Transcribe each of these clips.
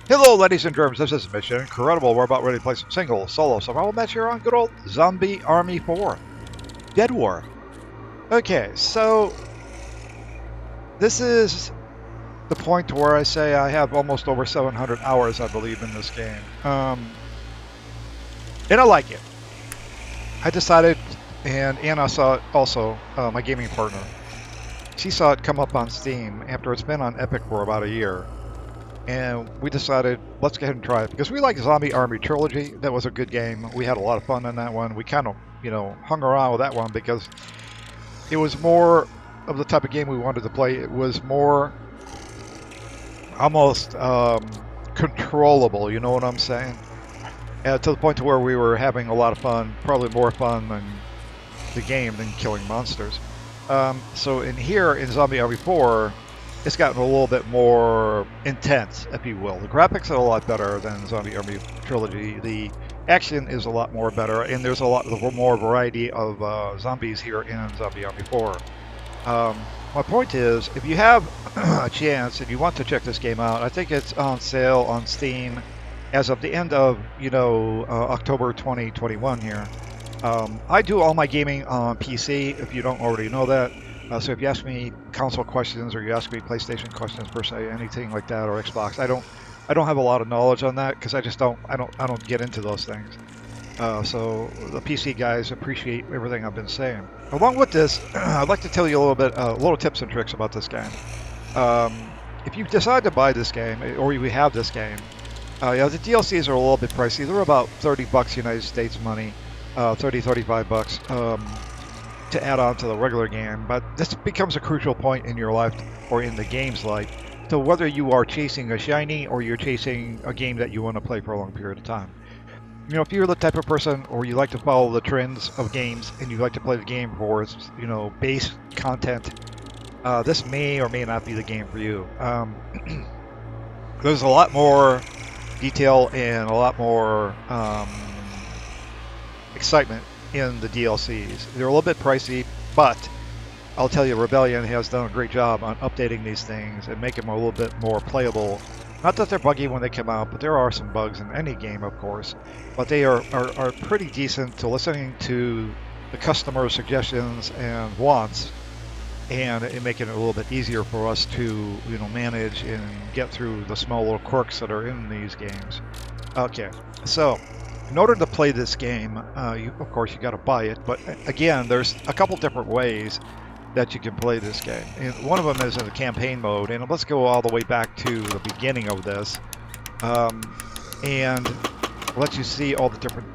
Hello, ladies and germs. This is Mission Incredible. We're about ready to play some single, solo, survival match here on good old Zombie Army 4. Dead War. Okay, so this is the point where I say I have almost over 700 hours, I believe, in this game. And I like it. I decided, and Anna saw it also, my gaming partner. She saw it come up on Steam after it's been on Epic for about a year. And we decided, let's go ahead and try it because we like Zombie Army Trilogy. That was a good game. We had a lot of fun on that one. We kind of, hung around with that one because it was more of the type of game we wanted to play. It was more almost controllable, you know what I'm saying? To the point to where we were having a lot of fun, probably more fun than the game than killing monsters. So in here, in Zombie Army 4, it's gotten a little bit more intense, if you will. The graphics are a lot better than Zombie Army Trilogy. The action is a lot more better, and there's a lot more variety of zombies here in Zombie Army 4. My point is, if you have a chance and you want to check this game out, I think it's on sale on Steam as of the end of, October 2021 here. I do all my gaming on PC, if you don't already know that. So if you ask me console questions or you ask me PlayStation questions per se, anything like that, or Xbox, I don't have a lot of knowledge on that because I don't get into those things. So the PC guys appreciate everything I've been saying. Along with this, I'd like to tell you a little tips and tricks about this game. If you decide to buy this game or you have this game, the DLCs are a little bit pricey. They're about $30 United States money, 35 bucks. To add on to the regular game, but this becomes a crucial point in your life or in the game's life to whether you are chasing a shiny or you're chasing a game that you want to play for a long period of time. If you're the type of person or you like to follow the trends of games and you like to play the game for its, base content, this may or may not be the game for you. There's a lot more detail and a lot more excitement in the DLCs. They're a little bit pricey, but I'll tell you, Rebellion has done a great job on updating these things and making them a little bit more playable. Not that they're buggy when they come out, but there are some bugs in any game, of course. But they are pretty decent to listening to the customer suggestions and wants, and making it a little bit easier for us to, manage and get through the small little quirks that are in these games. Okay, so in order to play this game, of course, you got to buy it. But again, there's a couple different ways that you can play this game. And one of them is in the campaign mode. And let's go all the way back to the beginning of this. And let you see all the different,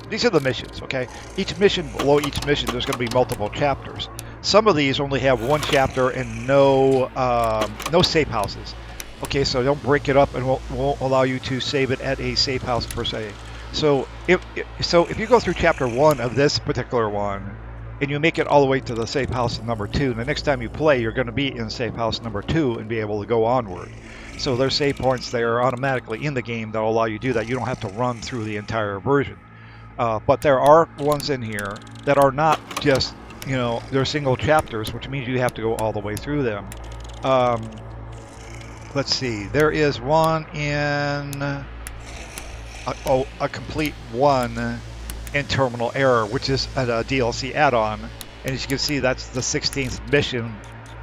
these are the missions, okay? Below each mission, there's going to be multiple chapters. Some of these only have one chapter and no safe houses. Okay, so don't break it up and won't allow you to save it at a safe house per se. So if you go through chapter 1 of this particular one and you make it all the way to the safe house number 2, the next time you play you're going to be in safe house number 2 and be able to go onward. So there's save points there automatically in the game that will allow you to do that. You don't have to run through the entire version. But there are ones in here that are not just, they're single chapters, which means you have to go all the way through them. Let's see, there is one in a complete one in Terminal Error, which is a DLC add-on, and as you can see, that's the 16th mission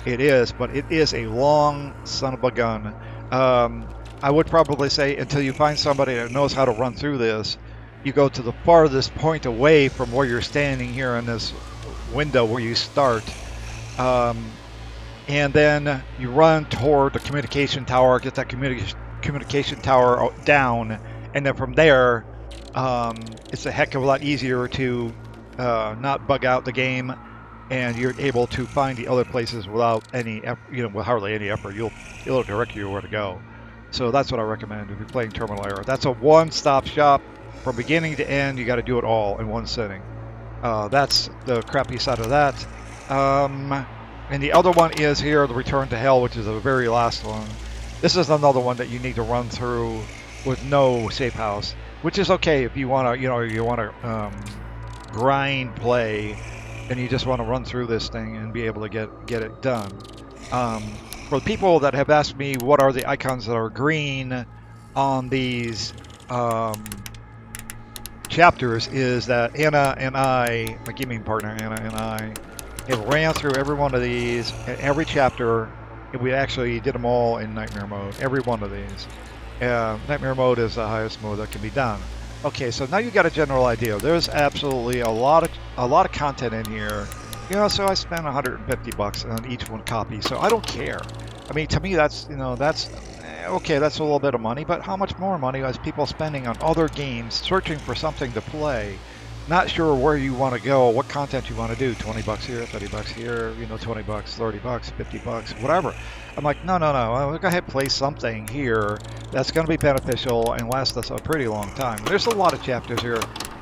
it is, but it is a long son of a gun. I would probably say until you find somebody that knows how to run through this, you go to the farthest point away from where you're standing here in this window where you start, and then you run toward the communication tower, get that communication tower down, and then from there, it's a heck of a lot easier to not bug out the game, and you're able to find the other places without any, with hardly any effort. It'll direct you where to go. So that's what I recommend if you're playing Terminal Error. That's a one-stop shop from beginning to end. You got to do it all in one sitting. That's the crappy side of that. And the other one is here, the Return to Hell, which is the very last one. This is another one that you need to run through with no safe house, which is okay if you want to, grind play, and you just want to run through this thing and be able to get it done. For the people that have asked me what are the icons that are green, on these chapters is that Anna and I, my gaming partner Anna and I, have ran through every one of these, every chapter, and we actually did them all in Nightmare mode, every one of these. Nightmare mode is the highest mode that can be done. Okay, so now you got a general idea. There's absolutely a lot of content in here. You know, so I spent $150 on each one copy, so I don't care. I mean, to me, that's, you know, that's okay. That's a little bit of money, but how much more money is people spending on other games, searching for something to play? Not sure where you want to go, what content you want to do. $20 here, $30 here, you know, $20, $30, $50, whatever. I'm like, no. I'll go ahead and play something here that's going to be beneficial and last us a pretty long time. There's a lot of chapters here,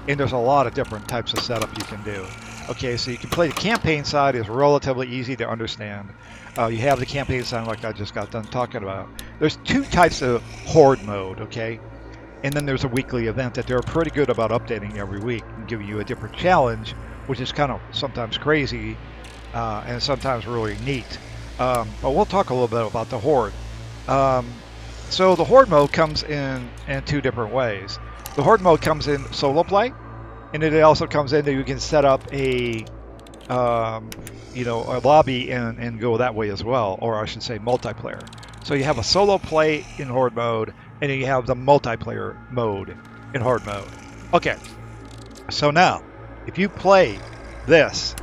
and there's a lot of different types of setup you can do. Okay, so you can play the campaign side is relatively easy to understand. You have the campaign side like I just got done talking about. There's two types of horde mode, okay? And then there's a weekly event that they're pretty good about updating every week and giving you a different challenge, which is kind of sometimes crazy and sometimes really neat. But we'll talk a little bit about the horde. So the horde mode comes in two different ways. The horde mode comes in solo play, and it also comes in that you can set up a a lobby and go that way as well, or I should say multiplayer. So you have a solo play in horde mode, and then you have the multiplayer mode in horde mode. Okay, so now if you play this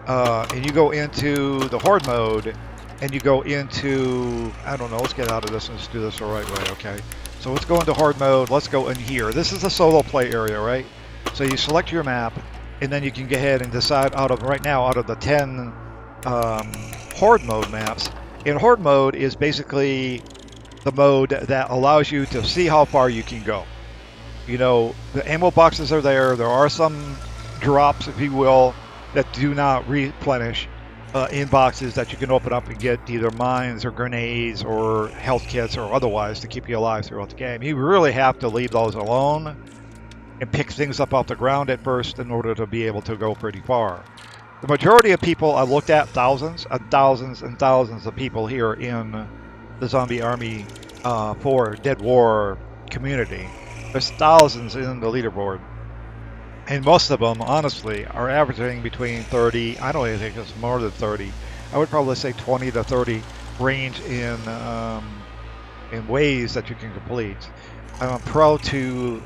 and you go into the horde mode and you go into, I don't know, let's get out of this and let's do this the right way, okay? So let's go into horde mode. Let's go in here. This is the solo play area, right? So you select your map, and then you can go ahead and decide out of the 10 horde mode maps. And horde mode is basically the mode that allows you to see how far you can go. You know, the ammo boxes are there. There are some drops, if you will, that do not replenish in boxes that you can open up and get either mines or grenades or health kits or otherwise to keep you alive throughout the game. You really have to leave those alone and pick things up off the ground at first in order to be able to go pretty far. The majority of people I looked at, thousands and thousands and thousands of people here in the Zombie Army 4 Dead War community. There's thousands in the leaderboard. And most of them, honestly, are averaging between 30, I don't even think it's more than 30. I would probably say 20 to 30 range in ways that you can complete. I'm proud to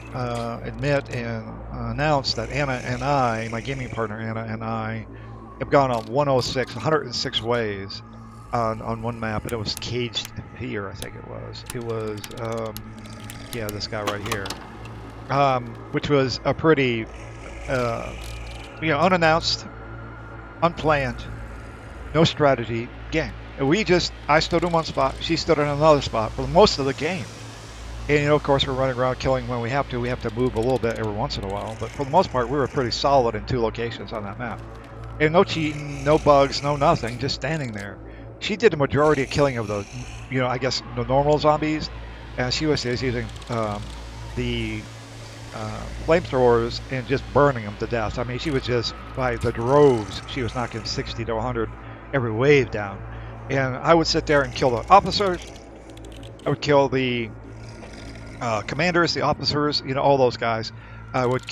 admit and announce that Anna and I, my gaming partner Anna and I, have gone on 106 ways on one map, and it was Caged Fear, I think it was. It was, yeah, this guy right here, which was a pretty, unannounced, unplanned, no strategy game. And I stood in one spot, she stood in another spot for most of the game. And, of course, we're running around killing when we have to. We have to move a little bit every once in a while. But for the most part, we were pretty solid in 2 locations on that map. And no cheating, no bugs, no nothing, just standing there. She did the majority of killing of the, I guess, the normal zombies. And she was just using the flamethrowers and just burning them to death. I mean, she was just, by the droves, she was knocking 60 to 100 every wave down. And I would sit there and kill the officers. I would kill the commanders, the officers, all those guys. I would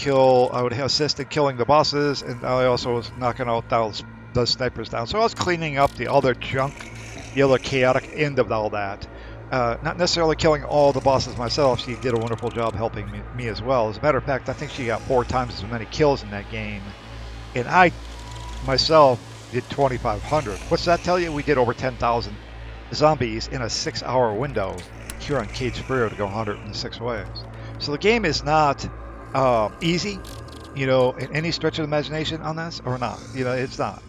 assist in killing the bosses, and I also was knocking out the snipers down. So I was cleaning up the other junk, the other chaotic end of all that. Not necessarily killing all the bosses myself. She did a wonderful job helping me as well. As a matter of fact, I think she got 4 times as many kills in that game. And I, myself, did 2,500. What's that tell you? We did over 10,000 zombies in a 6-hour window here on Caged Fear to go 106 ways. So the game is not easy, in any stretch of the imagination on this, or not. It's not.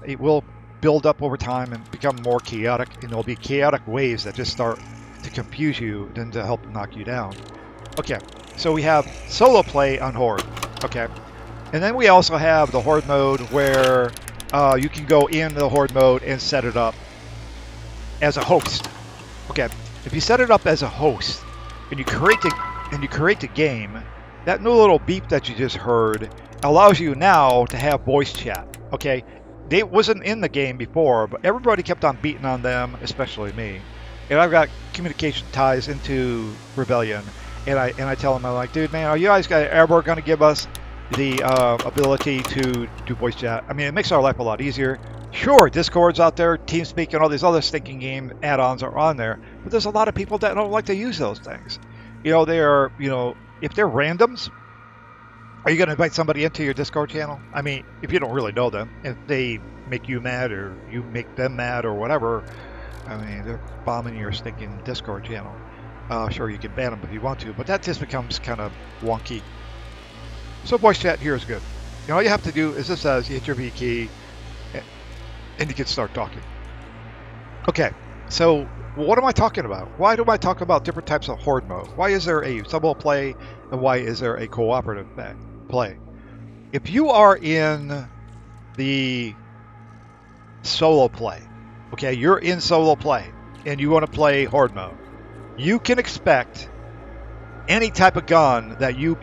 It will build up over time and become more chaotic, and there'll be chaotic waves that just start to confuse you and to help knock you down. Okay, so we have solo play on Horde. Okay, and then we also have the Horde mode where you can go in the Horde mode and set it up as a host. Okay, if you set it up as a host and you create the game, that new little beep that you just heard allows you now to have voice chat. Okay, it wasn't in the game before, but everybody kept on beating on them, especially me, and I've got communication ties into Rebellion, and I tell them, I'm like, dude, man, are you guys ever going to give us the ability to do voice chat? I mean, it makes our life a lot easier. Sure, Discord's out there, TeamSpeak, and all these other stinking game add-ons are on there, but there's a lot of people that don't like to use those things. They are, if they're randoms, are you going to invite somebody into your Discord channel? I mean, if you don't really know them, if they make you mad or you make them mad or whatever, I mean, they're bombing your stinking Discord channel. Sure, you can ban them if you want to, but that just becomes kind of wonky. So voice chat here is good. All you have to do is it says you hit your V key, and you can start talking. Okay, so what am I talking about? Why do I talk about different types of horde mode? Why is there a solo play, and why is there a cooperative play? If you are in the solo play, okay, you're in solo play, and you want to play horde mode, you can expect any type of gun that you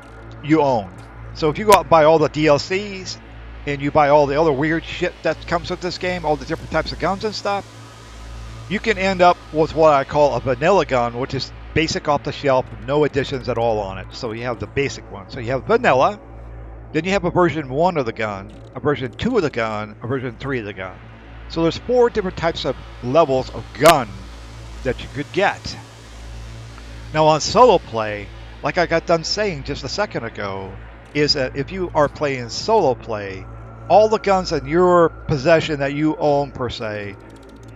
own. So if you go out and buy all the DLCs, and you buy all the other weird shit that comes with this game, all the different types of guns and stuff, you can end up with what I call a vanilla gun, which is basic off the shelf, no additions at all on it. So you have the basic one. So you have vanilla, then you have a version 1 of the gun, a version 2 of the gun, a version 3 of the gun. So there's 4 different types of levels of gun that you could get. Now on solo play, like I got done saying just a second ago, is that if you are playing solo play, all the guns in your possession that you own per se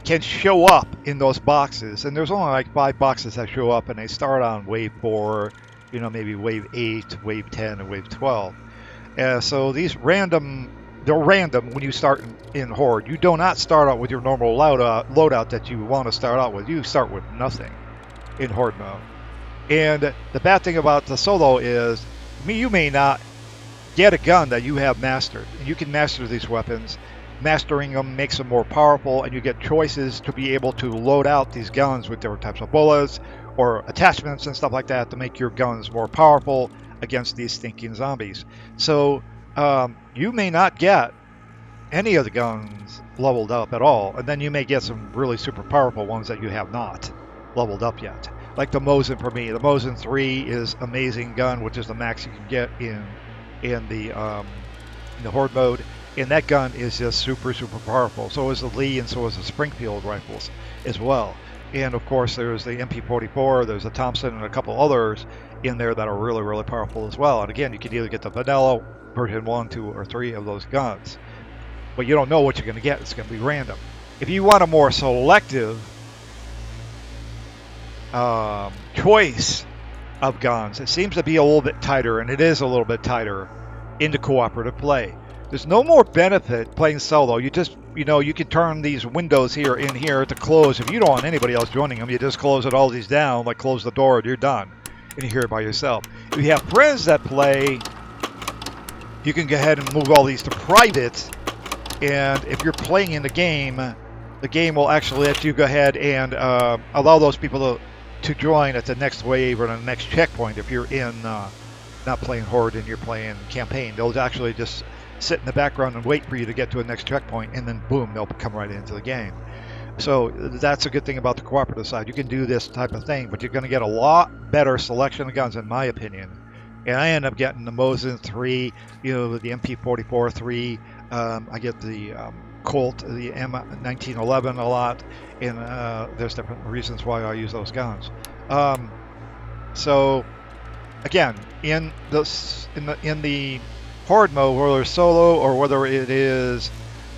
can show up in those boxes, and there's only like 5 boxes that show up, and they start on wave 4, maybe wave 8, wave 10, and wave 12. So these they're random when you start in Horde. You do not start out with your normal loadout that you want to start out with. You start with nothing in Horde mode. And the bad thing about the solo is, you may not get a gun that you have mastered. You can master these weapons. Mastering them makes them more powerful, and you get choices to be able to load out these guns with different types of bullets or attachments and stuff like that to make your guns more powerful against these stinking zombies. So you may not get any of the guns leveled up at all, and then you may get some really super powerful ones that you have not leveled up yet. Like the Mosin for me. The Mosin 3 is amazing gun, which is the max you can get in the Horde mode. And that gun is just super, super powerful. So is the Lee, and so is the Springfield rifles as well. And of course, there's the MP44, there's the Thompson, and a couple others in there that are really, really powerful as well. And again, you can either get the vanilla version 1, 2, or 3 of those guns. But you don't know what you're going to get. It's going to be random. If you want a more selective choice of guns, it seems to be a little bit tighter, and it is a little bit tighter into cooperative play. There's no more benefit playing solo. You just, you can turn these windows here in here to close. If you don't want anybody else joining them, you just close all these down, like close the door, and you're done. And you're here by yourself. If you have friends that play, you can go ahead and move all these to private. And if you're playing in the game will actually let you go ahead and allow those people to join at the next wave or the next checkpoint. If you're in not playing Horde and you're playing campaign, they'll actually just sit in the background and wait for you to get to the next checkpoint, and then boom, they'll come right into the game. So that's a good thing about the cooperative side. You can do this type of thing, but you're going to get a lot better selection of guns, in my opinion. And I end up getting the Mosin 3, the MP44 3. I get the Colt, the M1911 a lot, and there's different reasons why I use those guns. So again, in the Horde mode, whether it's solo or whether it is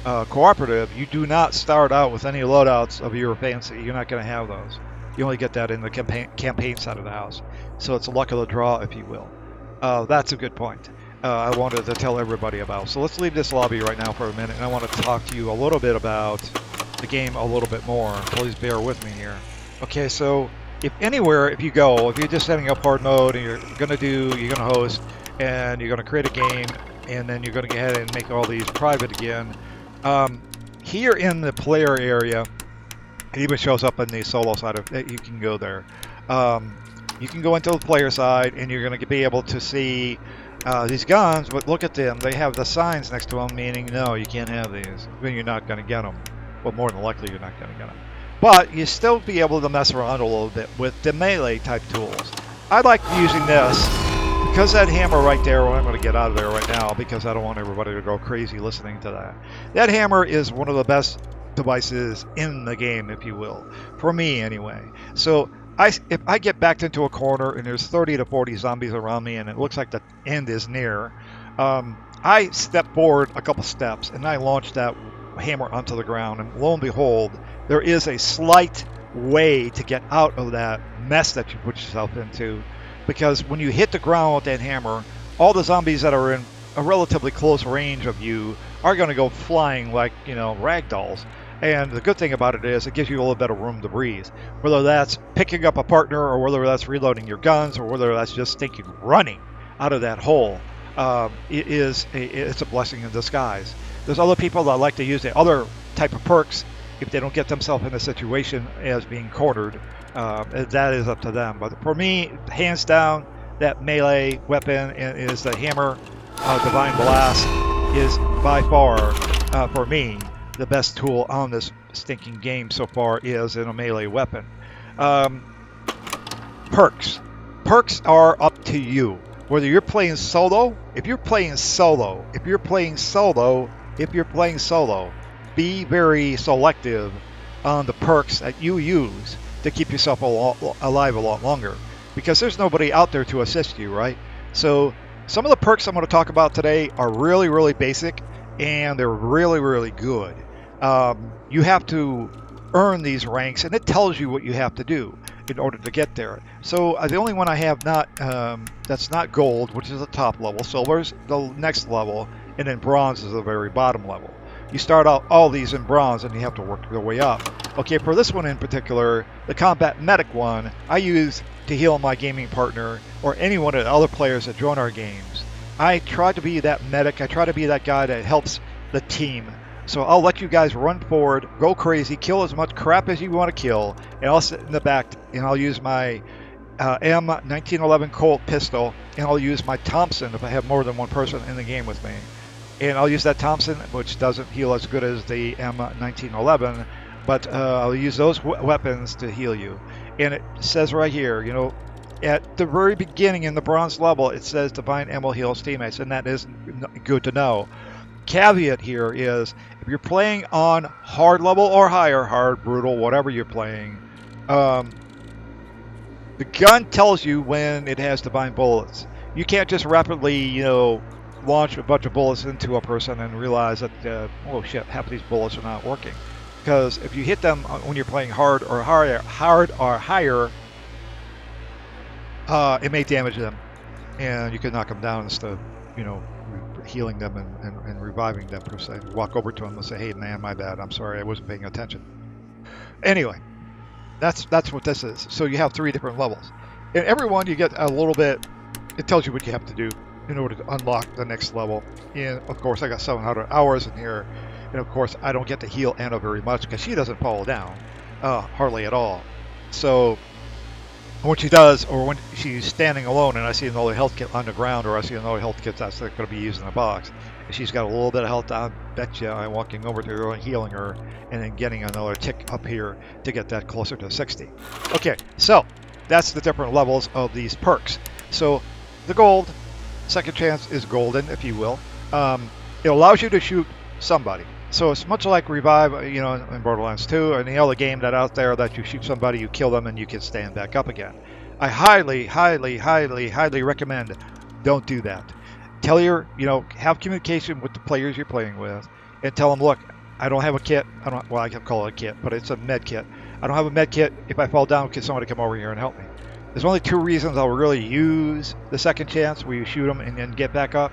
cooperative, you do not start out with any loadouts of your fancy. You're not going to have those. You only get that in the campaign side of the house. So it's a luck of the draw, if you will. That's a good point I wanted to tell everybody about. So let's leave this lobby right now for a minute, and I want to talk to you a little bit about the game a little bit more. Please bear with me here. Okay, so if you go, if you're just setting up hard mode and you're going to host, and you're going to create a game, and then you're going to go ahead and make all these private again. Here in the player area, it even shows up on the solo side of it. You can go there. You can go into the player side, and you're going to be able to see these guns, but look at them. They have the signs next to them, meaning no, you can't have these. You're not going to get them. Well, more than likely, you're not going to get them. but you still be able to mess around a little bit with the melee type tools. I like using this because that hammer right there, well, I'm going to get out of there right now because I don't want everybody to go crazy listening to that. That hammer is one of the best devices in the game, if you will, for me anyway. So if I get backed into a corner and there's 30 to 40 zombies around me and it looks like the end is near, I step forward a couple steps and I launch that hammer onto the ground, and lo and behold, there is a slight way to get out of that mess that you put yourself into, because when you hit the ground with that hammer, all the zombies that are in a relatively close range of you are going to go flying like, rag dolls. And the good thing about it is it gives you a little bit of room to breathe, whether that's picking up a partner or whether that's reloading your guns or whether that's just thinking running out of that hole. It's a blessing in disguise. There's other people that like to use the other type of perks if they don't get themselves in a situation as being cornered. That is up to them. But for me, hands down, that melee weapon is the hammer. Divine Blast is by far, for me, the best tool on this stinking game so far is in a melee weapon. Perks. Perks are up to you. Whether you're playing solo, be very selective on the perks that you use to keep yourself alive a lot longer, because there's nobody out there to assist you, right? So some of the perks I'm going to talk about today are really, really basic, and they're really, really good. You have to earn these ranks, and it tells you what you have to do in order to get there. So the only one I have that's not gold, which is the top level. Silver's the next level, and then bronze is the very bottom level. You start out all these in bronze, and you have to work your way up. Okay, for this one in particular, the combat medic one, I use to heal my gaming partner or any one of the other players that join our games. I try to be that medic. I try to be that guy that helps the team. So I'll let you guys run forward, go crazy, kill as much crap as you want to kill, and I'll sit in the back and I'll use my M1911 Colt pistol, and I'll use my Thompson if I have more than one person in the game with me. And I'll use that Thompson, which doesn't heal as good as the M1911, but I'll use those weapons to heal you. And it says right here, at the very beginning in the bronze level, it says Divine Ammo heals teammates, and that is good to know. Caveat here is, if you're playing on hard level or higher, hard, brutal, whatever you're playing, the gun tells you when it has divine bullets. You can't just rapidly, launch a bunch of bullets into a person and realize that, oh shit, half of these bullets are not working. Because if you hit them when you're playing hard or higher, it may damage them, and you can knock them down instead of, healing them and reviving them per se. Walk over to them and say, "Hey man, my bad. I'm sorry, I wasn't paying attention." Anyway, that's what this is. So you have 3 different levels. In every one, you get a little bit. It tells you what you have to do in order to unlock the next level. And of course, I got 700 hours in here. And of course, I don't get to heal Anna very much because she doesn't fall down, hardly at all. So when she does, or when she's standing alone and I see another health kit on the ground, or I see another health kit that's going to be used in a box, and she's got a little bit of health, I bet you I'm walking over to her and healing her, and then getting another tick up here to get that closer to 60. Okay, so that's the different levels of these perks. So the gold, second chance is golden, if you will. It allows you to shoot somebody. So it's much like Revive, in Borderlands 2, and the other game that out there that you shoot somebody, you kill them, and you can stand back up again. I highly, highly, highly, highly recommend don't do that. Have communication with the players you're playing with, and tell them, look, I don't have a kit. I can call it a kit, but it's a med kit. I don't have a med kit. If I fall down, can somebody come over here and help me? There's only 2 reasons I'll really use the second chance, where you shoot them and then get back up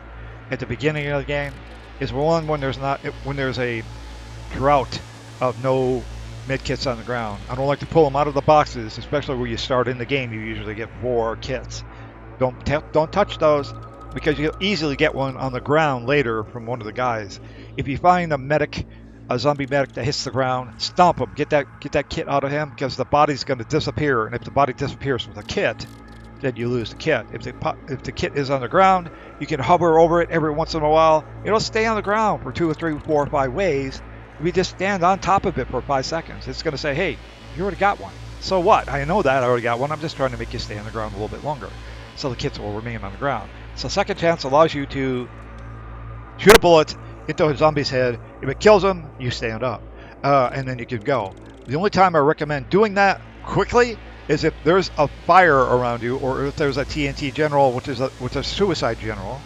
at the beginning of the game. Is one, when there's a drought of no med kits on the ground. I don't like to pull them out of the boxes, especially where you start in the game. You usually get 4 kits. Don't touch those, because you'll easily get one on the ground later from one of the guys. If you find a zombie medic that hits the ground, stomp him. Get that kit out of him, because the body's going to disappear. And if the body disappears with a kit, then you lose the kit. If the kit is on the ground, you can hover over it every once in a while. It'll stay on the ground for 2 or 3, 4 or 5 ways, if you just stand on top of it for 5 seconds, it's going to say, hey, you already got one. So what? I know that I already got one. I'm just trying to make you stay on the ground a little bit longer. So the kits will remain on the ground. So second chance allows you to shoot a bullet into a zombie's head. If it kills them, you stand up. And then you can go. The only time I recommend doing that quickly is if there's a fire around you, or if there's a TNT general, which is a suicide general.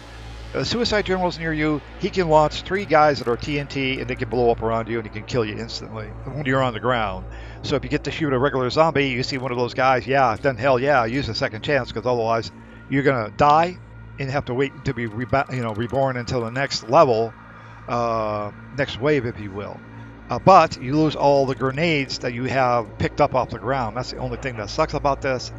A suicide general's near you. He can launch 3 guys that are TNT, and they can blow up around you, and he can kill you instantly when you're on the ground. So if you get to shoot a regular zombie, you see one of those guys, yeah, then hell yeah, use a second chance, because otherwise you're gonna die and have to wait to be reborn until the next level, next wave, if you will. But you lose all the grenades that you have picked up off the ground. That's the only thing that sucks about this,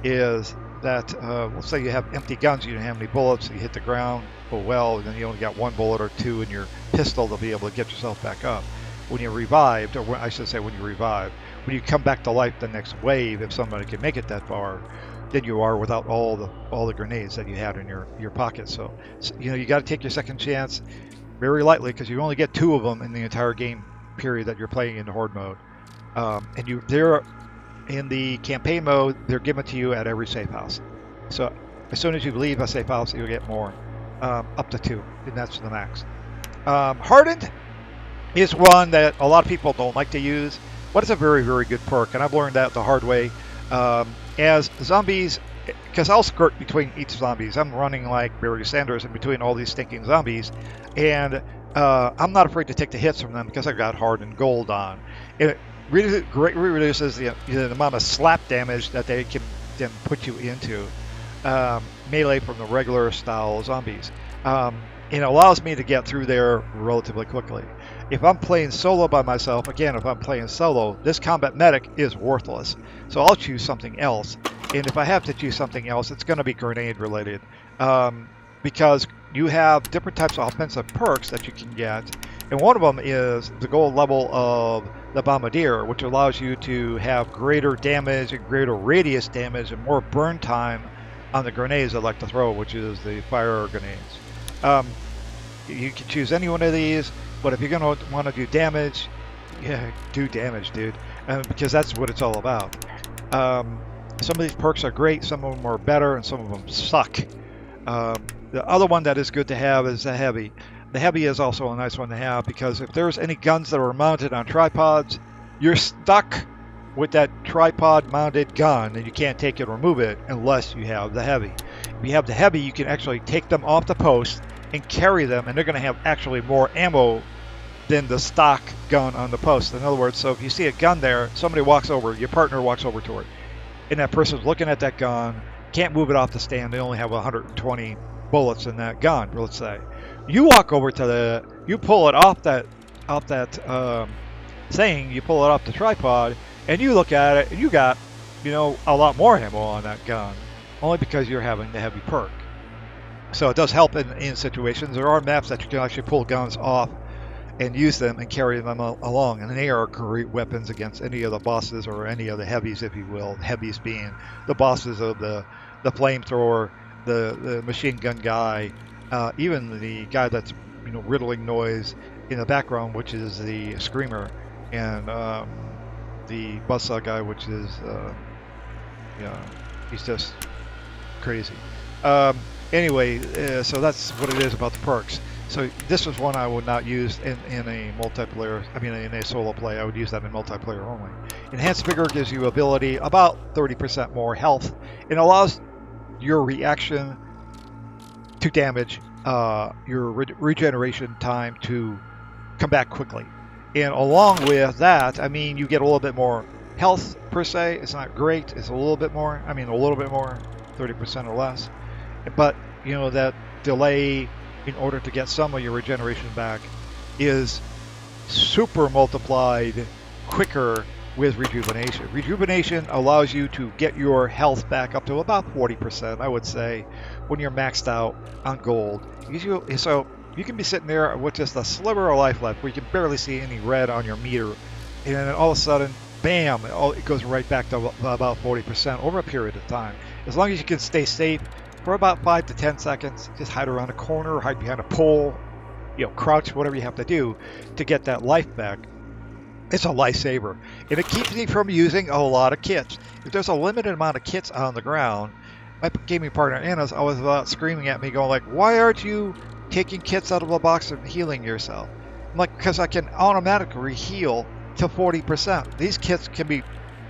is that let's say you have empty guns, you don't have any bullets, you hit the ground, oh well, and then you only got 1 bullet or 2 in your pistol to be able to get yourself back up. When you're revived, or I should say when you revive, when you come back to life the next wave, if somebody can make it that far, then you are without all the grenades that you had in your pocket. So you got to take your second chance very lightly, because you only get 2 of them in the entire game period that you're playing in Horde mode. And they're in the campaign mode, they're given to you at every safe house. So as soon as you leave a safe house, you'll get more, up to 2, and that's the max. Hardened is one that a lot of people don't like to use, but it's a very, very good perk, and I've learned that the hard way. As zombies, because I'll skirt between each zombies. I'm running like Barry Sanders in between all these stinking zombies, and I'm not afraid to take the hits from them because I've got hardened gold on. It greatly reduces the amount of slap damage that they can then put you into melee from the regular style zombies. And it allows me to get through there relatively quickly. If I'm playing solo by myself, again, if I'm playing solo, this combat medic is worthless. So I'll choose something else. And if I have to choose something else, it's going to be grenade related. Because you have different types of offensive perks that you can get. And one of them is the gold level of the Bombardier, which allows you to have greater damage and greater radius damage and more burn time on the grenades I like to throw, which is the fire grenades. You can choose any one of these, but if you're going to want to do damage, yeah, do damage, dude, because that's what it's all about. Some of these perks are great, some of them are better, and some of them suck. The other one that is good to have is the heavy. The heavy is also a nice one to have, because if there's any guns that are mounted on tripods, you're stuck with that tripod mounted gun, and you can't take it or move it unless you have the heavy. If you have the heavy, you can actually take them off the post and carry them, and they're going to have actually more ammo than the stock gun on the post. In other words, so if you see a gun there, somebody walks over, your partner walks over to it, and that person's looking at that gun, can't move it off the stand, they only have 120 bullets in that gun, let's say. You walk over to you pull it off that thing, you pull it off the tripod, and you look at it, and you got, a lot more ammo on that gun, only because you're having the heavy perk. So it does help in situations. There are maps that you can actually pull guns off and use them and carry them along, and they are great weapons against any of the bosses or any of the heavies, if you will. Heavies being the bosses of the flamethrower, the machine gun guy, even the guy that's riddling noise in the background, which is the screamer, and the buzzsaw guy, which is he's just crazy. Anyway, so that's what it is about the perks. So this was one I would not use in a multiplayer, in a solo play. I would use that in multiplayer only. Enhanced Vigor gives you ability, about 30% more health. It allows your reaction to damage, your regeneration time to come back quickly. And along with that, you get a little bit more health per se. It's not great. It's a little bit more. A little bit more, 30% or less. But, that delay in order to get some of your regeneration back is super multiplied quicker with rejuvenation. Rejuvenation allows you to get your health back up to about 40%, I would say, when you're maxed out on gold. So you can be sitting there with just a sliver of life left, where you can barely see any red on your meter, and then all of a sudden, bam, it goes right back to about 40% over a period of time. As long as you can stay safe for about 5 to 10 seconds, just hide around a corner, hide behind a pole, crouch, whatever you have to do to get that life back. It's a lifesaver, and it keeps me from using a lot of kits. If there's a limited amount of kits on the ground, my gaming partner Anna's always screaming at me, going like, "Why aren't you taking kits out of a box and healing yourself?" I'm like, "Because I can automatically heal to 40%. These kits can be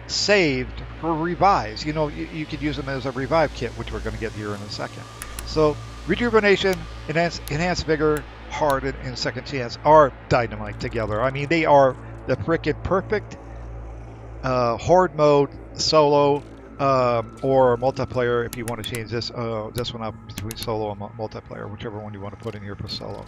saved for revives. You could use them as a revive kit, which we're going to get here in a second." So rejuvenation, enhanced vigor, harden, and second chance are dynamite together. I mean, they are the frickin' perfect horde mode solo or multiplayer if you want to change this one up between solo and multiplayer, whichever one you want to put in here for solo.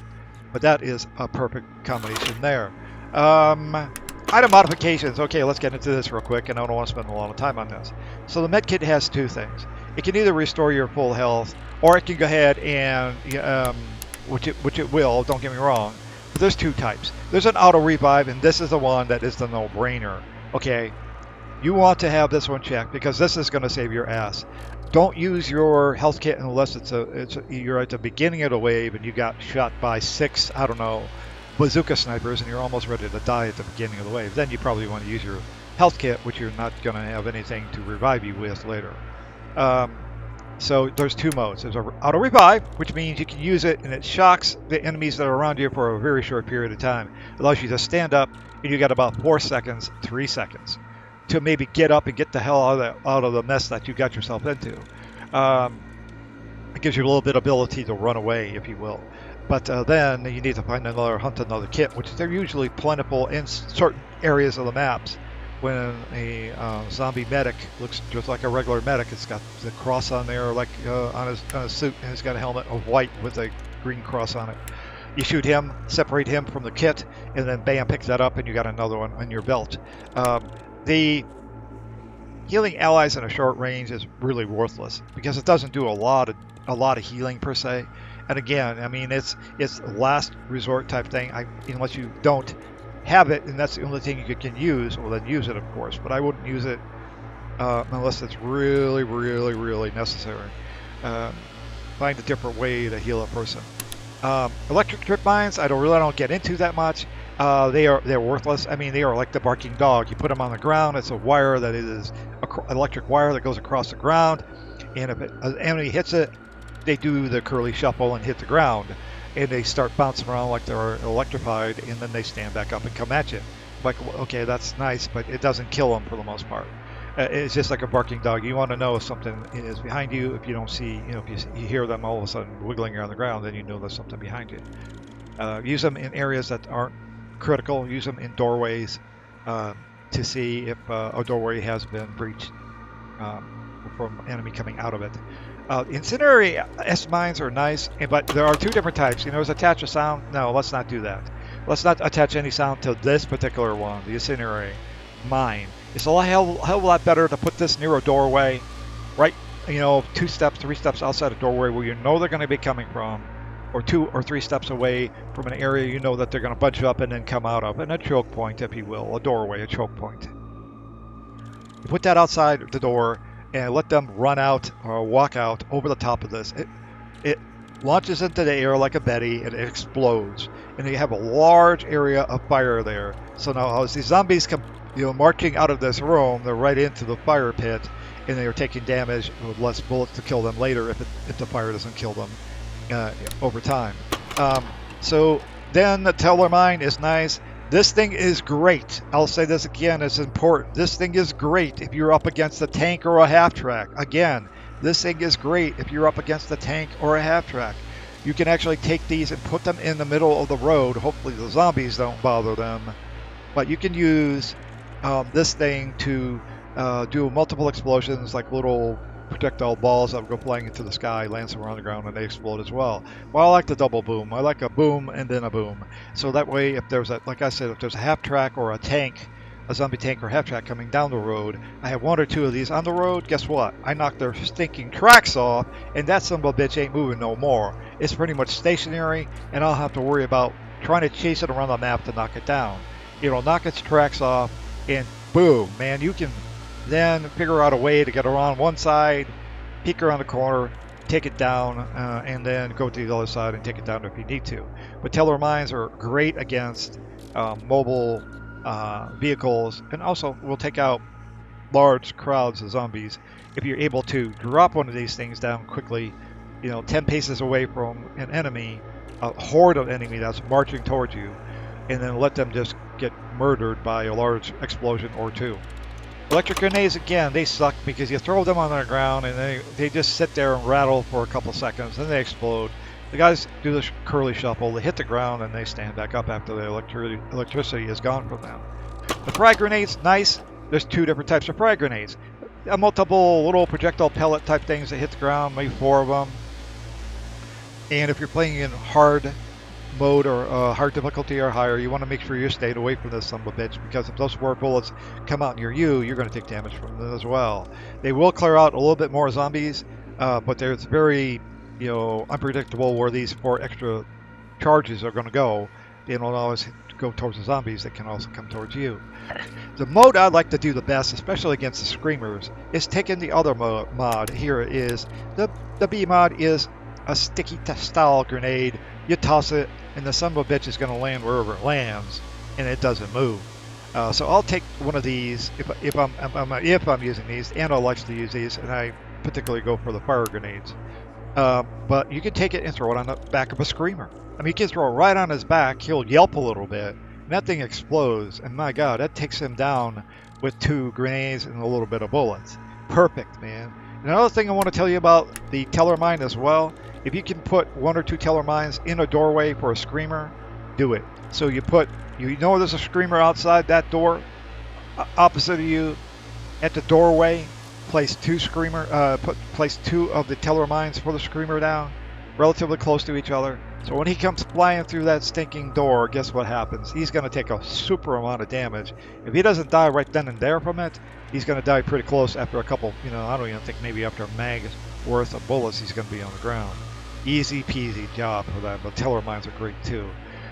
But that is a perfect combination there. Item modifications. Okay, let's get into this real quick, and I don't want to spend a lot of time on this. So the med kit has two things. It can either restore your full health, or it can go ahead and, which it will, don't get me wrong, but there's two types. There's an auto revive, and this is the one that is the no-brainer. Okay, you want to have this one checked because this is going to save your ass. Don't use your health kit unless you're at the beginning of the wave and you got shot by 6, I don't know, bazooka snipers, and you're almost ready to die at the beginning of the wave. Then you probably want to use your health kit, which you're not going to have anything to revive you with later. So there's two modes. There's auto revive, which means you can use it and it shocks the enemies that are around you for a very short period of time. It allows you to stand up, and you got about 4 seconds, 3 seconds to maybe get up and get the hell out of the mess that you got yourself into. It gives you a little bit of ability to run away, if you will. But then you need to hunt another kit, which they're usually plentiful in certain areas of the maps. When a zombie medic looks just like a regular medic, it's got the cross on there, like on his suit, and he's got a helmet of white with a green cross on it. You shoot him, separate him from the kit, and then bam, pick that up, and you got another one on your belt. The healing allies in a short range is really worthless because it doesn't do a lot of healing per se. And again, I mean, it's last resort type thing. Unless you don't have it, and that's the only thing you can use, well then use it, of course. But I wouldn't use it unless it's really, really, really necessary. Find a different way to heal a person. Electric trip mines, I don't get into that much. They're worthless. I mean, they are like the barking dog. You put them on the ground. It's a wire that is electric wire that goes across the ground, and if an enemy hits it, they do the curly shuffle and hit the ground, and they start bouncing around like they're electrified, and then they stand back up and come at you. Like, okay, that's nice, but it doesn't kill them for the most part. It's just like a barking dog. You want to know if something is behind you. If you don't see, if you hear them all of a sudden wiggling around the ground, then you know there's something behind you. Use them in areas that aren't critical. Use them in doorways to see if a doorway has been breached from enemy coming out of it. Incendiary S-mines are nice, but there are two different types. There's attach a sound. No, let's not do that. Let's not attach any sound to this particular one, the incendiary mine. It's a hell of a lot better to put this near a doorway, right? 2 steps, 3 steps outside a doorway where you know they're going to be coming from, or 2 or 3 steps away from an area you know that they're going to bunch up and then come out of, and a choke point, if you will, a doorway, a choke point. You put that outside the door and let them run out or walk out over the top of this. It launches into the air like a Betty, and it explodes, and you have a large area of fire there. So now as these zombies come marching out of this room, they're right into the fire pit, and they are taking damage with less bullets to kill them later if the fire doesn't kill them over time. So then the Teller Mine is nice. This thing is great. I'll say this again, it's important. This thing is great if you're up against a tank or a half-track. Again, this thing is great if you're up against a tank or a half-track. You can actually take these and put them in the middle of the road. Hopefully the zombies don't bother them. But you can use this thing to do multiple explosions, like little projectile balls that go flying into the sky, lands around the ground, and they explode as well. Well, I like the double boom. I like a boom and then a boom. So that way, if there's like I said, if there's a half-track or a tank, a zombie tank or half-track coming down the road, I have 1 or 2 of these on the road, guess what? I knock their stinking tracks off, and that son of a bitch ain't moving no more. It's pretty much stationary, and I'll have to worry about trying to chase it around the map to knock it down. It'll knock its tracks off, and boom, man, you can then figure out a way to get around one side, peek around the corner, take it down, and then go to the other side and take it down if you need to. But teller mines are great against mobile vehicles, and also will take out large crowds of zombies if you're able to drop one of these things down quickly, 10 paces away from an enemy, a horde of enemy that's marching towards you, and then let them just get murdered by a large explosion or two. Electric grenades, again, they suck because you throw them on the ground and they just sit there and rattle for a couple seconds, then they explode. The guys do the curly shuffle, they hit the ground, and they stand back up after the electricity is gone from them. The frag grenades, nice. There's two different types of frag grenades. Multiple little projectile pellet type things that hit the ground, maybe 4 of them. And if you're playing in hard mode or hard difficulty or higher, you want to make sure you're staying away from this son of a bitch, because if those 4 bullets come out near you, you're going to take damage from them as well. They will clear out a little bit more zombies, but it's very unpredictable where these 4 extra charges are going to go. They don't always go towards the zombies, they can also come towards you. The mode I'd like to do the best, especially against the screamers, is taking the other mod. Here it is. The B mod is a sticky style grenade. You toss it, and the son of a bitch is going to land wherever it lands, and it doesn't move. So I'll take one of these if I'm using these. Anna likes to use these, and I particularly go for the fire grenades. But you can take it and throw it on the back of a screamer. I mean, you can throw it right on his back. He'll yelp a little bit, and that thing explodes. And my God, that takes him down with 2 grenades and a little bit of bullets. Perfect, man. Another thing I want to tell you about the teller mine as well. If you can put 1 or 2 teller mines in a doorway for a screamer, do it. So there's a screamer outside that door, opposite of you, at the doorway. Place 2 place 2 of the teller mines for the screamer down, relatively close to each other. So when he comes flying through that stinking door, guess what happens? He's going to take a super amount of damage. If he doesn't die right then and there from it, he's going to die pretty close after a couple, I don't even think, maybe after a mag's worth of bullets, he's going to be on the ground. Easy peasy job for that, but teller mines are great too.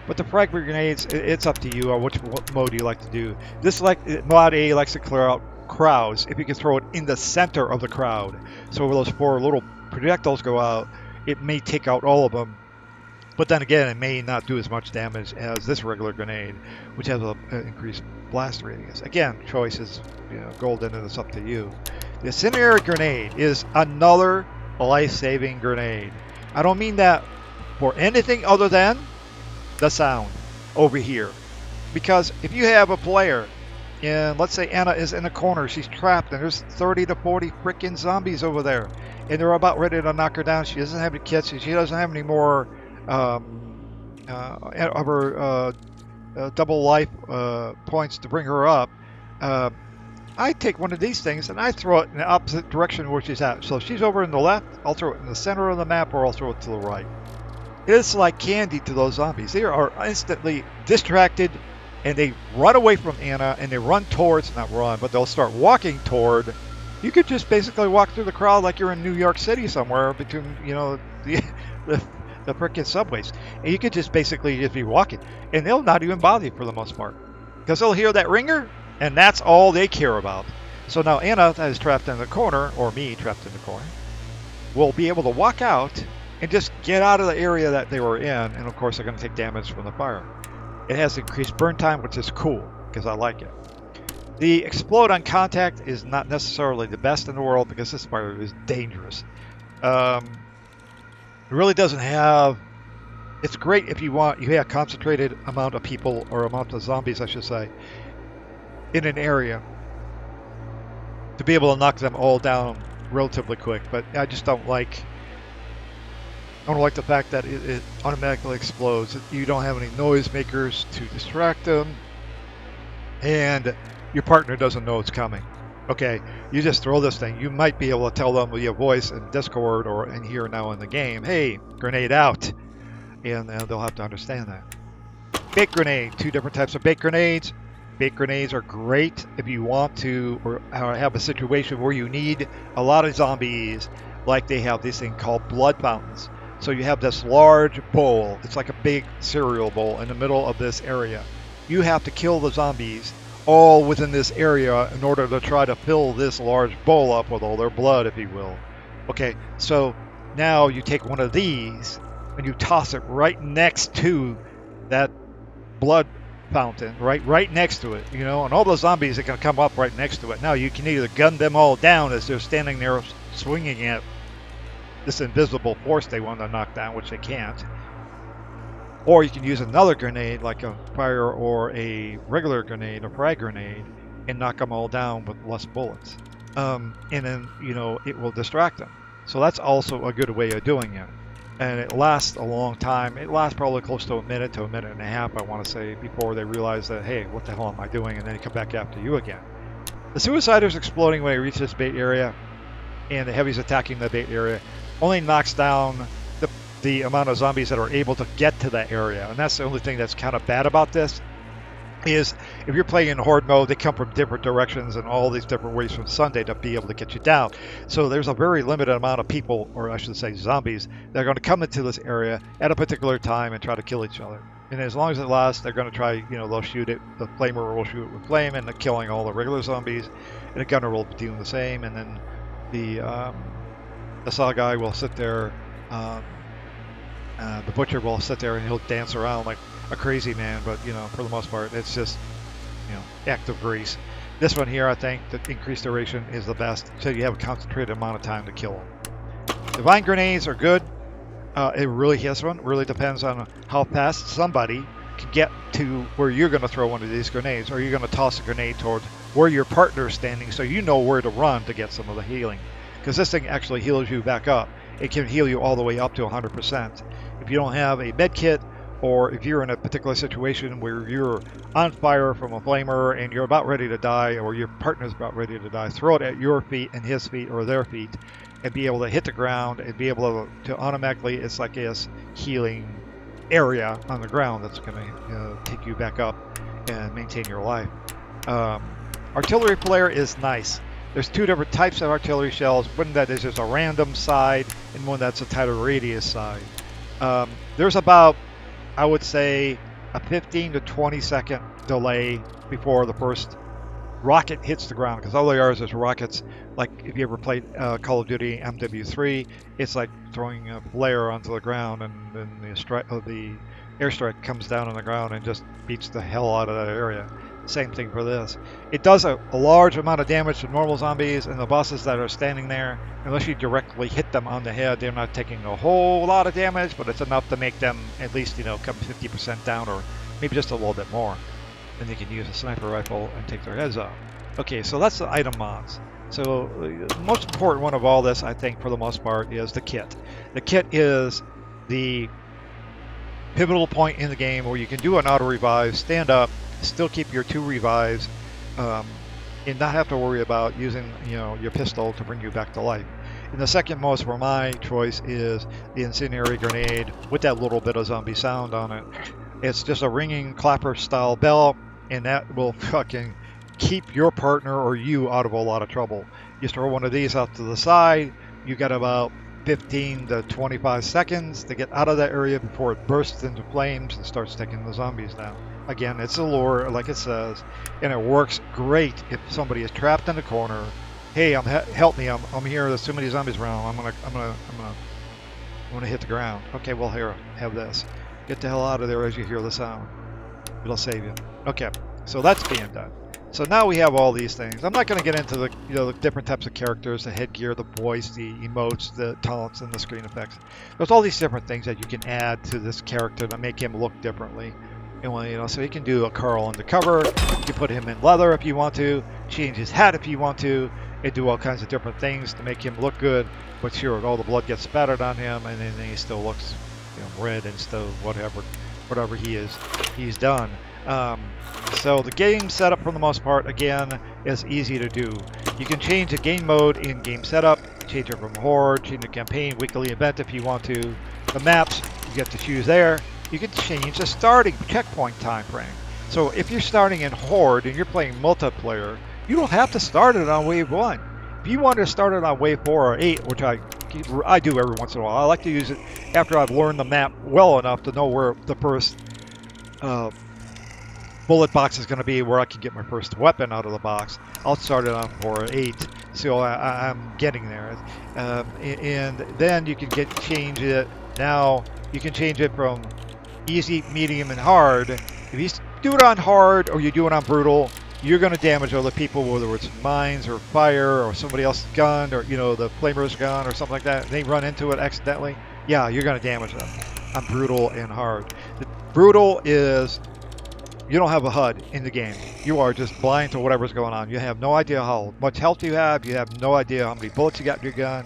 But the frag grenades, it's up to you on what mode you like to do. Mod A likes to clear out crowds if you can throw it in the center of the crowd. So where those 4 little projectiles go out, it may take out all of them. But then again, it may not do as much damage as this regular grenade, which has an increased blast radius. Again, choice is golden, and it's up to you. The incendiary grenade is another life-saving grenade. I don't mean that for anything other than the sound over here. Because if you have a player, and let's say Anna is in a corner, she's trapped, and there's 30 to 40 freaking zombies over there, and they're about ready to knock her down. She doesn't have any kits, she doesn't have any more of her double life points to bring her up. I take one of these things and I throw it in the opposite direction where she's at. So if she's over in the left, I'll throw it in the center of the map, or I'll throw it to the right. It's like candy to those zombies. They are instantly distracted, and they run away from Anna, and they run towards, not run, but they'll start walking toward. You could just basically walk through the crowd like you're in New York City somewhere between, the frickin' subways. And you could just basically just be walking, and they'll not even bother you for the most part, because they'll hear that ringer, and that's all they care about. So now Anna, that is trapped in the corner, or me trapped in the corner, will be able to walk out and just get out of the area that they were in, and of course they're going to take damage from the fire. It has increased burn time, which is cool, because I like it. The explode on contact is not necessarily the best in the world, because this fire is dangerous. It really doesn't have... It's great if you have a concentrated amount of people, or amount of zombies, I should say, in an area, to be able to knock them all down relatively quick. But I just don't like... I don't like the fact that it automatically explodes. You don't have any noisemakers to distract them, and your partner doesn't know it's coming. Okay, you just throw this thing. You might be able to tell them via voice in Discord or in here now in the game, hey, grenade out, and they'll have to understand that. Bait grenade, 2 different types of bait grenades. Bait grenades are great if you want to, or have a situation where you need a lot of zombies, like they have this thing called blood fountains. So you have this large bowl, it's like a big cereal bowl in the middle of this area. You have to kill the zombies all within this area in order to try to fill this large bowl up with all their blood, if you will. Okay, so Now you take one of these and you toss it right next to that blood fountain, right next to it, you know, and all the zombies are going to come up right next to it. Now you can either gun them all down as they're standing there swinging at this invisible force they want to knock down, which they can't, or you can use another grenade like a fire or a regular grenade, a frag grenade, and knock them all down with less bullets. And then, you know, it will distract them. So that's also a good way of doing it. And it lasts a long time. It lasts probably close to a minute and a half, I want to say, before they realize that, hey, what the hell am I doing? And then they come back after you again. The suicider's exploding when he reaches this bait area, and the heavy's attacking the bait area, only knocks down the amount of zombies that are able to get to that area. And that's the only thing that's kind of bad about this, is if you're playing in horde mode, they come from different directions and all these different ways from Sunday to be able to get you down. So there's a very limited amount of people, or I should say zombies, that are going to come into this area at a particular time and try to kill each other. And as long as it lasts, they're going to try, you know, they'll shoot it, the flamer will shoot it with flame, and they're killing all the regular zombies, and the gunner will be doing the same, and then the saw guy will sit there, the butcher will sit there and he'll dance around like a crazy man, but you know, for the most part, it's just, you know, act of grace. This one here, I think the increased duration is the best, so you have a concentrated amount of time to kill them. Divine grenades are good. It really hits one. Really depends on how fast somebody can get to where you're going to throw one of these grenades, or you're going to toss a grenade towards where your partner is standing, so you know where to run to get some of the healing. Because this thing actually heals you back up. It can heal you all the way up to 100%. If you don't have a med kit, or if you're in a particular situation where you're on fire from a flamer and you're about ready to die, or your partner's about ready to die, throw it at your feet and his feet or their feet, and be able to hit the ground and be able to automatically, it's like a healing area on the ground that's going to take you back up and maintain your life. Artillery flare is nice. There's two different types of artillery shells, one that is just a random side and one that's a tighter radius side. There's about, I would say, a 15 to 20 second delay before the first rocket hits the ground, because all they are is just rockets. Like if you ever played Call of Duty MW3, it's like throwing a flare onto the ground, and then the airstrike comes down on the ground and just beats the hell out of that area. Same thing for this. It does a large amount of damage to normal zombies and the bosses that are standing there. Unless you directly hit them on the head, they're not taking a whole lot of damage, but it's enough to make them at least, you know, come 50% down, or maybe just a little bit more. Then they can use a sniper rifle and take their heads off. Okay, so that's the item mods. So the most important one of all this, I think, for the most part, is the kit. The kit is the pivotal point in the game where you can do an auto revive, stand up, still keep your 2 revives, and not have to worry about using, you know, your pistol to bring you back to life. And the second most for my choice is the incendiary grenade with that little bit of zombie sound on it. It's just a ringing clapper style bell, and that will fucking keep your partner or you out of a lot of trouble. You throw one of these out to the side, you got about 15 to 25 seconds to get out of that area before it bursts into flames and starts taking the zombies down. Again, it's a lure, like it says, and it works great if somebody is trapped in a corner. Hey, help me! I'm here. There's too many zombies around. I'm gonna hit the ground. Okay, well here, have this. Get the hell out of there as you hear the sound. It'll save you. Okay, so that's being done. So now we have all these things. I'm not going to get into the, you know, the different types of characters, the headgear, the voice, the emotes, the taunts, and the screen effects. There's all these different things that you can add to this character to make him look differently. And when, you know, so you can do a Carl undercover. You can put him in leather if you want to, change his hat if you want to, and do all kinds of different things to make him look good. But sure, all the blood gets spattered on him, and then he still looks, you know, red and still whatever he's done. So the game setup, for the most part, again, is easy to do. You can change the game mode in game setup, change it from horde, change the campaign, weekly event if you want to. The maps, you get to choose there. You can change the starting checkpoint time frame. So if you're starting in horde and you're playing multiplayer, you don't have to start it on wave 1. If you want to start it on wave 4 or 8, which I do every once in a while, I like to use it after I've learned the map well enough to know where the first bullet box is going to be where I can get my first weapon out of the box. I'll start it on 4 or 8, so I'm getting there. And then you can change it. Now you can change it from easy, medium, and hard. If you do it on hard or you do it on brutal, you're going to damage other people, whether it's mines or fire or somebody else's gun or, the flamer's gun or something like that. They run into it accidentally. Yeah, you're going to damage them on brutal and hard. The brutal is you don't have a HUD in the game. You are just blind to whatever's going on. You have no idea how much health you have. You have no idea how many bullets you got in your gun.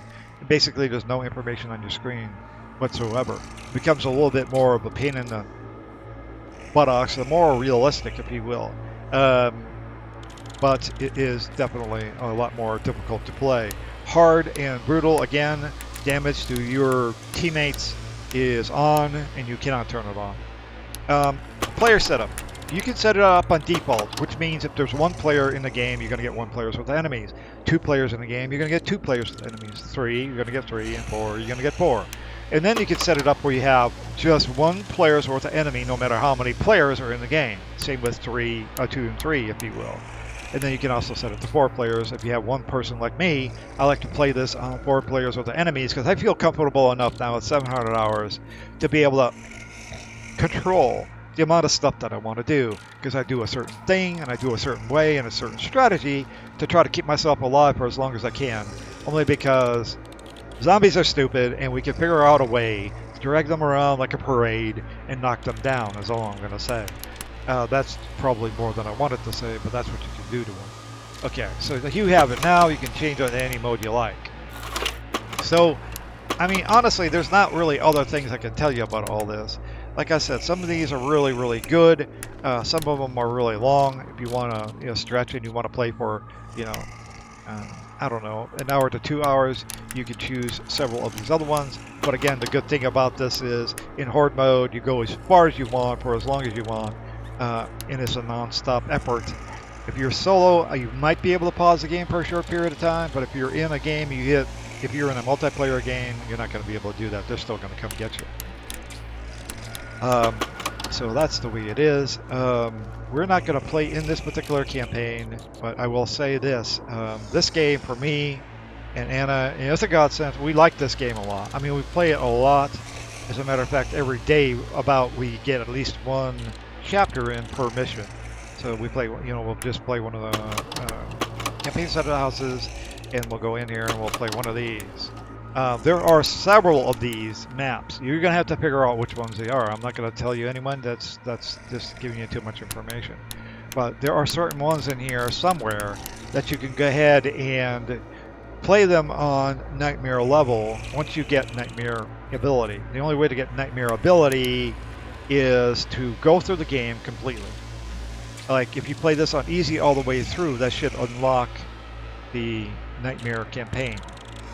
Basically, there's no information on your screen whatsoever. It becomes a little bit more of a pain in the buttocks, more realistic, if you will. But it is definitely a lot more difficult to play. Hard and brutal, again, damage to your teammates is on, and you cannot turn it on. Player setup. You can set it up on default, which means if there's one player in the game, you're going to get 1 player with enemies. 2 players in the game, you're going to get 2 players with enemies. 3, you're going to get 3, and 4, you're going to get 4. And then you can set it up where you have just 1 player's worth of enemy, no matter how many players are in the game. Same with 2 and 3, if you will. And then you can also set it to 4 players. If you have 1 person like me, I like to play this on 4 players with the enemies because I feel comfortable enough now at 700 hours to be able to control the amount of stuff that I want to do, because I do a certain thing and I do a certain way and a certain strategy to try to keep myself alive for as long as I can, only because zombies are stupid and we can figure out a way to drag them around like a parade and knock them down, is all I'm going to say. That's probably more than I wanted to say, but that's what you can do to them. Okay, so you have it now. You can change it to any mode you like. So, I mean, honestly, there's not really other things I can tell you about all this. Like I said, some of these are really, really good. Some of them are really long. If you want to stretch and you want to play for, I don't know, an hour to 2 hours, you can choose several of these other ones. But again, the good thing about this is in horde mode, you go as far as you want for as long as you want. And it's a non-stop effort. If you're solo, you might be able to pause the game for a short period of time. But if you're in a game, if you're in a multiplayer game, you're not going to be able to do that. They're still going to come get you. So that's the way it is. We're not going to play in this particular campaign, but I will say this. This game, for me and Anna, it's a godsend. We like this game a lot. I mean, we play it a lot. As a matter of fact, every day we get at least 1 chapter in per mission. So we play, we'll just play one of the campaign set of houses, and we'll go in here and we'll play one of these. There are several of these maps. You're going to have to figure out which ones they are. I'm not going to tell you anyone. That's just giving you too much information. But there are certain ones in here somewhere that you can go ahead and play them on Nightmare level once you get Nightmare ability. The only way to get Nightmare ability is to go through the game completely. Like if you play this on easy all the way through, that should unlock the Nightmare campaign.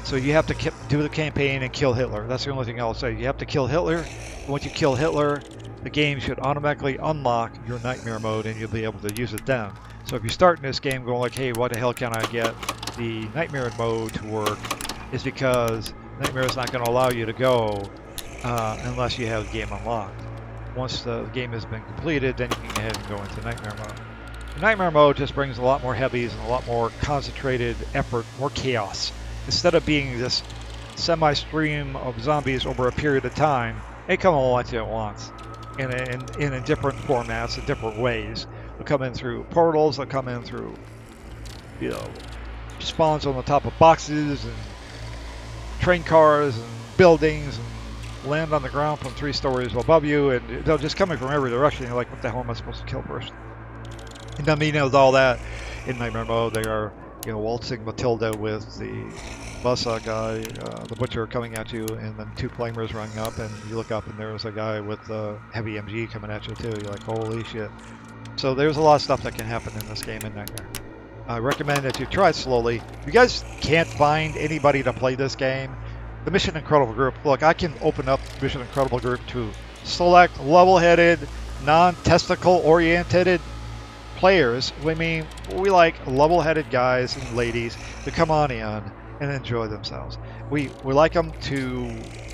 So you have to do the campaign and kill Hitler. That's the only thing I'll say. You have to kill Hitler. Once you kill Hitler, the game should automatically unlock your Nightmare mode and you'll be able to use it then. So if you start in this game going like, hey, what the hell can I get the Nightmare mode to work, is because Nightmare is not going to allow you to go unless you have the game unlocked. Once the game has been completed, then you can go ahead and go into Nightmare mode. The Nightmare mode just brings a lot more heavies and a lot more concentrated effort, more chaos. Instead of being this semi-stream of zombies over a period of time, they come all at you at once in different formats, in different ways. They'll come in through portals, they'll come in through, spawns on the top of boxes and train cars and buildings, and land on the ground from 3 stories above you, and they'll just come in from every direction. You're like, what the hell am I supposed to kill first? And then meaning with all that, in Nightmare mode, they are waltzing Matilda with the buzzsaw guy, the butcher coming at you, and then 2 flamers running up, and you look up and there's a guy with a heavy MG coming at you too. You're like, holy shit. So there's a lot of stuff that can happen in this game in Nightmare. I recommend that you try it slowly. If you guys can't find anybody to play this game, the Mission Incredible group, look, I can open up Mission Incredible group to select level-headed, non-testicle oriented players. I mean, we like level-headed guys and ladies to come on in and enjoy themselves. We like them to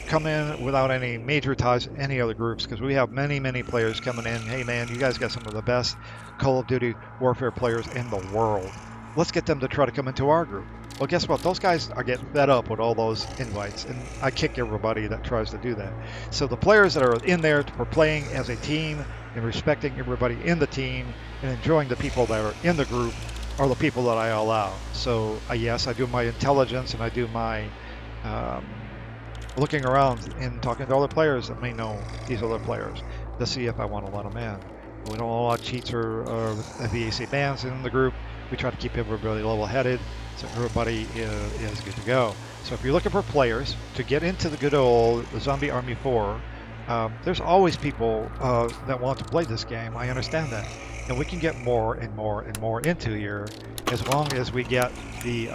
come in without any major ties to any other groups, because we have many players coming in. Hey man, you guys got some of the best Call of Duty Warfare players in the world. Let's get them to try to come into our group. Well, guess what? Those guys are getting fed up with all those invites, and I kick everybody that tries to do that. So the players that are in there for playing as a team and respecting everybody in the team and enjoying the people that are in the group are the people that I allow. So yes, I do my intelligence and I do my looking around and talking to other players that may know these other players to see if I want to let them in. We don't allow cheats or VAC bans in the group. We try to keep everybody level-headed so everybody is good to go. So if you're looking for players to get into the good old Zombie Army 4, there's always people that want to play this game. I understand that. And we can get more and more and more into here as long as we get the you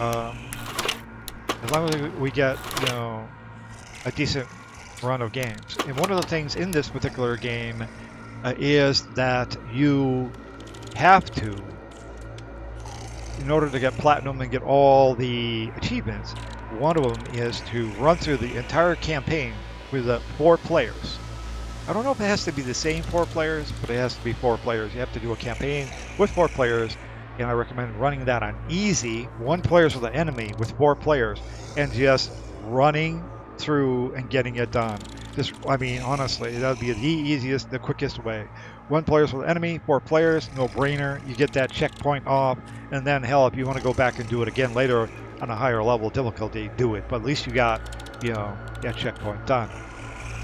know, a decent run of games. And one of the things in this particular game is that you have to, in order to get platinum and get all the achievements, one of them is to run through the entire campaign with 4 players. I don't know if it has to be the same 4 players, but it has to be 4 players. You have to do a campaign with 4 players, and I recommend running that on easy, 1 players with the enemy with 4 players, and just running through and getting it done. Just, I mean, honestly, that would be the easiest, the quickest way. 1 players with the enemy, 4 players, no brainer. You get that checkpoint off, and then hell, if you want to go back and do it again later on a higher level of difficulty, do it. But at least you got, you know, that checkpoint done.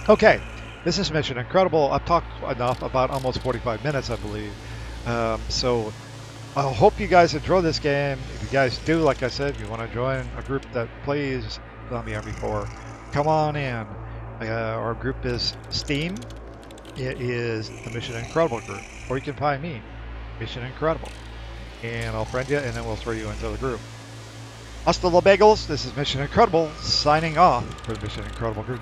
Okay, this is Mission Incredible. I've talked enough, about almost 45 minutes, I believe. So I hope you guys enjoy this game. If you guys do, like I said, if you want to join a group that plays Zombie Army 4, come on in. Our group is Steam. It is the Mission Incredible group. Or you can find me, Mission Incredible. And I'll friend you, and then we'll throw you into the group. Hasta la bagels. This is Mission Incredible, signing off for the Mission Incredible group.